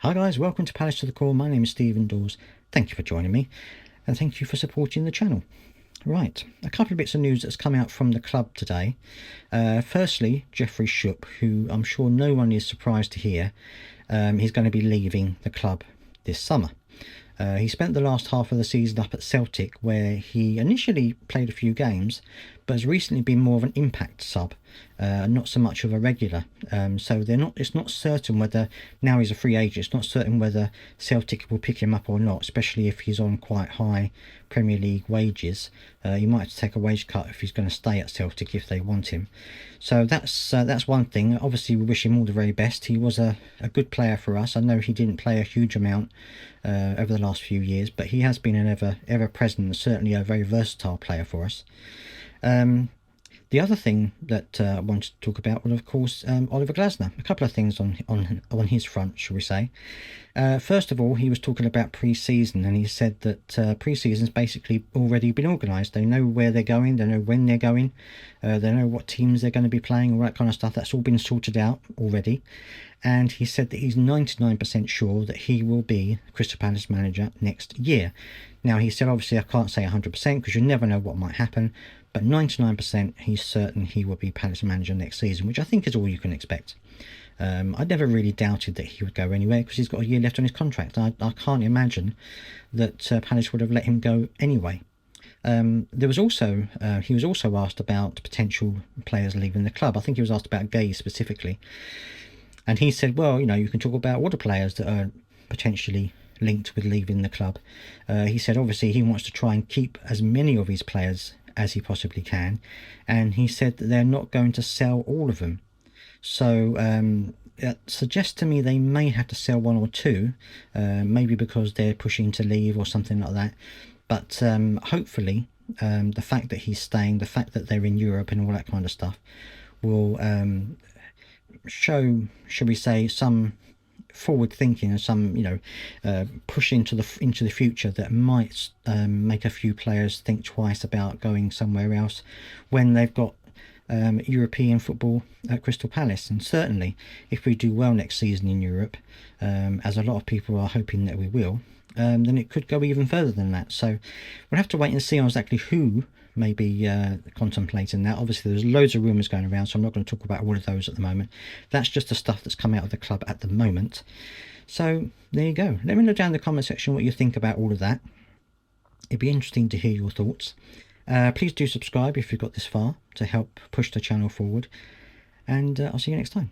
Hi guys, welcome to Palace to the Core. My name is Stephen Dawes. Thank you for joining me and thank you for supporting the channel. Right, a couple of bits of news that's come out from the club today. Firstly, Jeffrey Schlupp, who I'm sure no one is surprised to hear, he's going to be leaving the club this summer. He spent the last half of the season up at Celtic, where he initially played a few games, but has recently been more of an impact sub, not so much of a regular. So it's not certain whether, now he's a free agent, it's not certain whether Celtic will pick him up or not, especially if he's on quite high Premier League wages. He might have to take a wage cut if he's going to stay at Celtic if they want him. So that's one thing. Obviously, we wish him all the very best. He was a good player for us. I know he didn't play a huge amount over the last few years, but he has been an ever-present and certainly a very versatile player for us. The other thing that I wanted to talk about was, of course, Oliver Glasner. A couple of things on his front, shall we say. First of all, he was talking about pre-season, and he said that pre-season's basically already been organised. They know where they're going, they know when they're going, they know what teams they're going to be playing, all that kind of stuff. That's all been sorted out already. And he said that he's 99% sure that he will be Crystal Palace manager next year. Now, he said, obviously, I can't say 100% because you never know what might happen, but 99% he's certain he will be Palace manager next season, which I think is all you can expect. I never really doubted that he would go anywhere because he's got a year left on his contract. I can't imagine that Palace would have let him go anyway. He was also asked about potential players leaving the club. I think he was asked about Gay specifically. And he said, well, you can talk about all the players that are potentially linked with leaving the club. He said, obviously, he wants to try and keep as many of his players as he possibly can. And he said that they're not going to sell all of them. So it suggests to me they may have to sell one or two, maybe because they're pushing to leave or something like that. But hopefully, the fact that he's staying, the fact that they're in Europe and all that kind of stuff will show, shall we say, some forward thinking and some push into the future that might make a few players think twice about going somewhere else when they've got European football at Crystal Palace. And certainly if we do well next season in Europe, as a lot of people are hoping that we will, then it could go even further than that. So we'll have to wait and see on exactly who may be contemplating that. Obviously there's loads of rumours going around, so I'm not going to talk about all of those at the moment. That's just the stuff that's come out of the club at the moment. So there you go. Let me know down in the comment section what you think about all of that. It'd be interesting to hear your thoughts. Please do subscribe if you've got this far to help push the channel forward, and I'll see you next time.